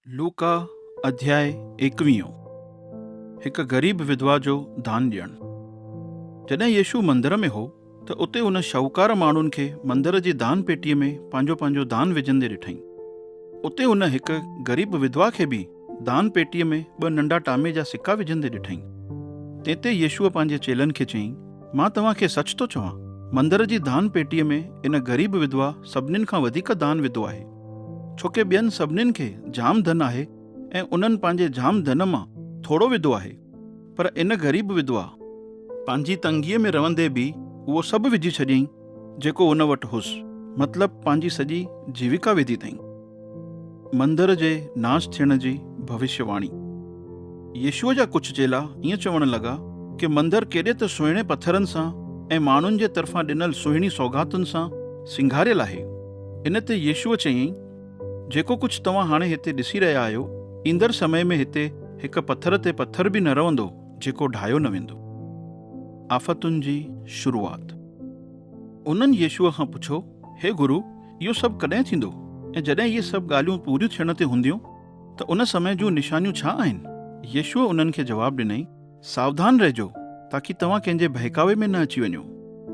लूका अध्याय 21। हिकु ग़रीब विधवा जो दान ॾियणु। जॾहिं यीशु मंदर में हो त उते उन शाहूकार माण्हुनि खे मंदर जी दान पेटीअ में पंहिंजो दान विझंदे ॾिठईं। उते उन हिकु ग़रीब विधवा खे बि दान पेटीअ में 2 नंढा टामे जा सिक्का विझंदे ॾिठईं। तंहिंते यीशुअ पंहिंजे चेलनि खे चयईं, मां तव्हांखे सच थो चवां, मंदर जी दान पेटीअ में इन ग़रीब विधवा सभिनीनि खां वधीक दान विधो आहे। छोके ॿियनि सभिनीनि खे जाम धन आहे ऐं उन्हनि पंहिंजे जाम धन मां थोरो विधो आहे, पर इन ग़रीब विधवा पंहिंजी तंगीअ में रहंदे बि उहो सभु विझी छॾियईं जेको उन वटि हुसि, मतिलबु पंहिंजी सॼी जीविका विधी अथईं। मंदर जे नाश थियण जी भविष्यवाणी। यीशुअ जा कुझु चेला ईअं चवणु लॻा कि मंदरु केॾे त सुहिणे पथरनि सां ऐं माण्हुनि जे तरफ़ां ॾिनल सुहिणी सौगातुनि सां सिंगारियल आहे। इन ते यीशुअ चयईं, जेको कुझु तव्हां हाणे हिते ॾिसी रहिया आहियो, ईंदड़ समय में हिते हिकु पथर ते पथर बि न रहंदो जेको ढाहियो न वेंदो। आफ़तुनि जी शुरूआत। उन्हनि यीशुअ खां पुछो, हे गुरु, इहो सभु कॾहिं थींदो ऐं जॾहिं इहे सभु ॻाल्हियूं पूरियूं थियण ते हूंदियूं त उन समय जूं निशानियूं छा आहिनि? यीशुअ उन्हनि खे जवाबु ॾिनई, सावधान रहिजो ताकी तव्हां कंहिंजे बहकावे में न अची वञो।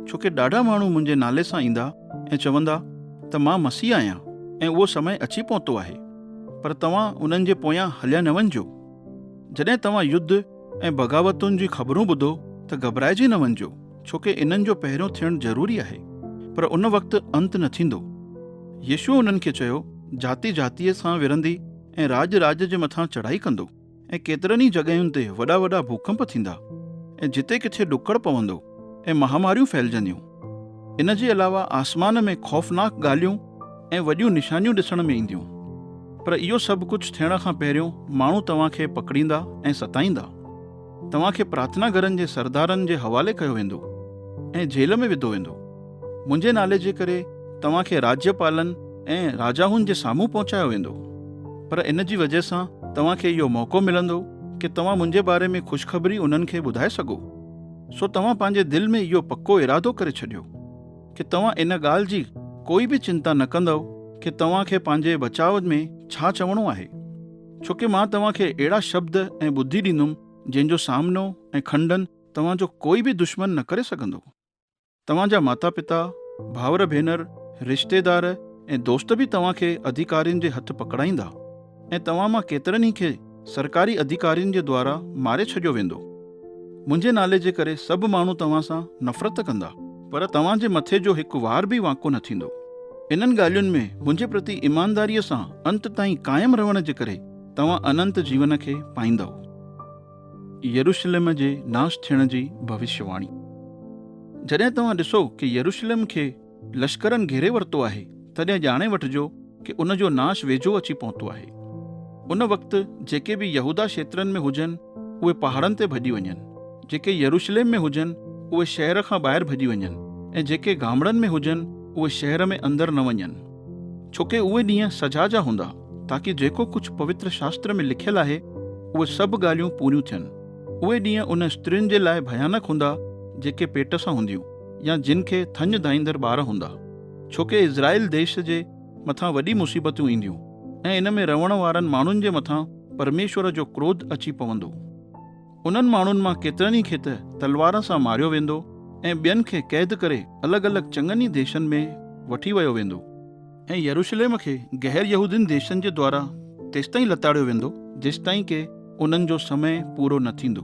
छोके ॾाढा माण्हू मुंहिंजे नाले सां ईंदा ऐं चवंदा त मां मसीह आहियां ऐं उहो समय अची पहुतो आहे, पर तव्हां उन्हनि जे पोयां हलिया न वञिजो। जॾहिं तव्हां युद्ध ऐं बग़ावतुनि जी ख़बरूं ॿुधो त घबराइजी न वञिजो, छोके इन्हनि जो पहिरियों थियणु ज़रूरी आहे, पर उन वक़्तु अंत न थींदो। यीशुअ उन्हनि खे चयो, जाति जातीअ सां विरंदी ऐं राज राज जे मथां चढ़ाई कंदो ऐं केतिरनि ई जॻहियुनि ते वॾा वॾा भूकंप थींदा ऐं जिते किथे ॾुकड़ पवंदो ऐं महामारियूं फैलिजंदियूं। इन जे अलावा आसमान में ख़ौफ़नाक ॻाल्हियूं ऐं वॾियूं निशानियूं ॾिसण में ईंदियूं। पर इहो सभु कुझु थियण खां पहिरियों माण्हू तव्हांखे पकड़ींदा ऐं सताईंदा। तव्हांखे प्रार्थना घरनि जे सरदारनि जे हवाले कयो वेंदो ऐं जेल में विधो वेंदो। मुंहिंजे नाले जे करे तव्हांखे राज्यपालनि ऐं राजाउनि जे साम्हूं पहुचायो वेंदो। पर इन जी वजह सां तव्हांखे इहो मौक़ो मिलंदो कि तव्हां मुंहिंजे बारे में ख़ुशख़बरी उन्हनि खे ॿुधाए सघो। सो तव्हां पंहिंजे दिलि में इहो पको इरादो करे छॾियो कि तव्हां इन ॻाल्हि जी कोई बि चिंता न कंदव कि तव्हांखे पंहिंजे बचाव में छा चवणो आहे। छोकी मां तव्हांखे अहिड़ा शब्द ऐं ॿुधी ॾींदुमि जंहिंजो सामनो ऐं खंडन तव्हांजो कोई बि दुश्मन न करे सघंदो। तव्हांजा माता पिता, भाउर भेनर, रिश्तेदार ऐं दोस्त बि तव्हांखे अधिकारियुनि जे हथ पकड़ाईंदा ऐं तव्हां मां केतिरनि ई खे सरकारी अधिकारियुनि जे द्वारा मारे छॾियो वेंदो। मुंहिंजे नाले जे करे सभु माण्हू तव्हां सां नफ़रत कंदा, पर तव्हांजे मथे जो हिकु वार बि वांको न थींदो। इन्हनि ॻाल्हियुनि में मुंहिंजे प्रति ईमानदारीअ सां अंत ताईं क़ाइमु रहण जे करे तव्हां अनंत जीवन खे पाईंदव। यरूशलेम जे नाश थियण जी भविष्यवाणी। जॾहिं तव्हां ॾिसो कि यरूशलेम खे लश्करनि घेरे वरितो आहे, तॾहिं ॼाणे वठिजो कि उन जो नाश वेझो अची पहुतो आहे। उन वक़्तु जेके बि यहूदा क्षेत्रनि में हुजनि उहे पहाड़नि ते भॼी वञनि, जेके यरूशलेम में हुजनि उहे शहर खां ॿाहिरि भॼी वञनि ऐं जेके गामड़नि में हुजनि उहे शहर में अंदरि न वञनि। छोके उहे ॾींहं सजा जा हूंदा ताकी जेको कुझु पवित्र शास्त्र में लिखियलु आहे उहे सभु ॻाल्हियूं पूरियूं थियनि। उहे ॾींहं उन स्त्रियुनि जे लाइ भयानक हूंदा जेके पेट सां हूंदियूं या जिन खे थञ दाईंदड़ ॿार हूंदा। छोके इज़राइल देश जे मथां वॾी मुसीबतूं ईंदियूं ऐं इन में रहण वारनि माण्हुनि जे मथां परमेश्वर जो क्रोध अची पवंदो। उन्हनि माण्हुनि मां केतिरनि ई खे त तलवार सां मारियो वेंदो ऐं ॿियनि खे क़ैद करे अलॻि अलॻि चङनि ई देशनि में वठी वियो वेंदो ऐं यरूशलेम खे गैर यहूदीन देशनि जे द्वारा तेसिताईं लताड़ियो वेंदो जेसिताईं के उन्हनि जो समय पूरो न थींदो।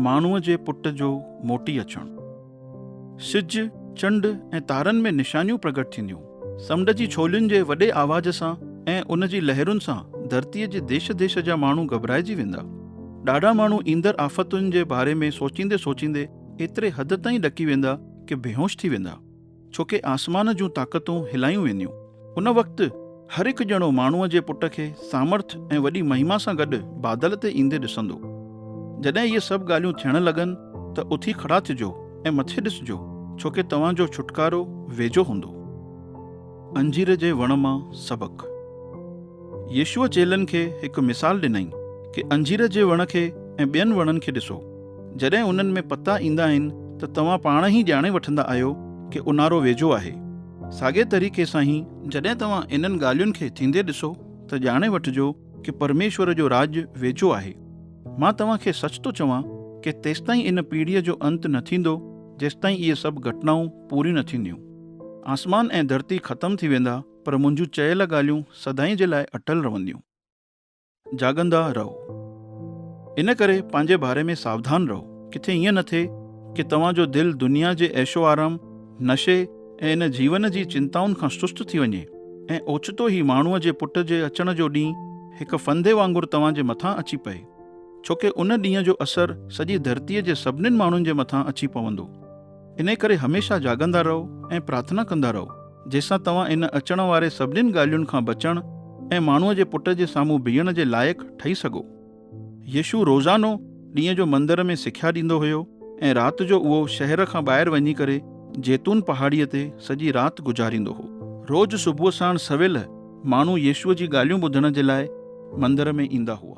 माण्हूअ जे पुट जो मोटी अचणु। सिज, चंड ऐं तारनि में निशानियूं प्रगट थींदियूं। समुंड जी छोलियुनि जे वॾे आवाज़ सां ऐं उन जी लहरुनि सां धरतीअ जे देश देश जा माण्हू घबराइजी वेंदा। ॾाढा माण्हू ईंदड़ आफ़तुनि जे बारे में सोचींदे सोचींदे एतिरे हद ताईं ॾकी वेंदा कि बेहोश थी वेंदा। छोके आसमान जूं ताक़तूं हिलायूं वेंदियूं। उन वक़्तु हर हिकु ॼणो माण्हूअ जे पुट खे सामर्थ ऐं वॾी महिमा सां गॾु बादल ते ईंदे ॾिसंदो। जॾहिं इहे सभु ॻाल्हियूं थियण लॻनि त उथी खड़ा थिजो ऐं मथे ॾिसिजो, छोके तव्हांजो छुटकारो वेझो हूंदो। अंजीर जे वण मां सबक़। यीशुअ चेलनि खे हिकु मिसाल ॾिनई कि अंजीर जे वण खे ऐं ॿियनि वणनि खे ॾिसो। जॾहिं उन्हनि में पता ईंदा आहिनि त तव्हां पाण ई ॼाणे वठंदा आहियो कि ऊन्हारो वेझो आहे। साॻे तरीक़े सां ई जॾहिं तव्हां इन्हनि ॻाल्हियुनि खे थींदे ॾिसो त ॼाणे वठिजो कि परमेश्वर जो राज वेझो आहे। मां तव्हांखे सच थो चवां कि तेसिताईं इन पीढ़ीअ जो अंत न थींदो जेसिताईं इहे सभु घटनाऊं पूरी न थींदियूं। आसमान ऐं धरती ख़तमु थी वेंदा, पर मुंहिंजूं चयल ॻाल्हियूं सदाईं जे लाइ अटल रहंदियूं। जाॻंदा रहो। इन करे पंहिंजे बारे में सावधान रहो, किथे ईअं न थिए कि तव्हांजो दिलि दुनिया जे ऐशो आराम, नशे ऐं इन जीवन जी चिंताउनि खां सुस्त थी वञे ऐं ओचितो ई माण्हूअ जे पुट जे अचण जो ॾींहुं हिकु फंदे वांगुरु तव्हांजे मथां अची पए, छोकी उन ॾींहं जो असरु सॼी धरतीअ जे सभिनीनि माण्हुनि जे मथां अची पवंदो। इन करे हमेशह जाॻंदा रहो ऐं प्रार्थना कंदा रहो, जंहिंसां तव्हां इन अचण वारे सभिनीनि ॻाल्हियुनि खां बचण ऐं माण्हूअ जे पुट जे साम्हूं बीहण जे लाइक़ु ठही सघो। यीशू रोज़ानो ॾींहं जो मंदर में सिख्या ॾींदो हुयो ऐं राति जो उहो शहर खां ॿाहिरि वञी करे जैतून पहाड़ीअ ते सॼी राति गुज़ारींदो हो। रोज़ सुबुह साण सवेल माण्हू यीशूअ जी ॻाल्हियूं ॿुधण जे लाइ मंदर में ईंदा हुआ।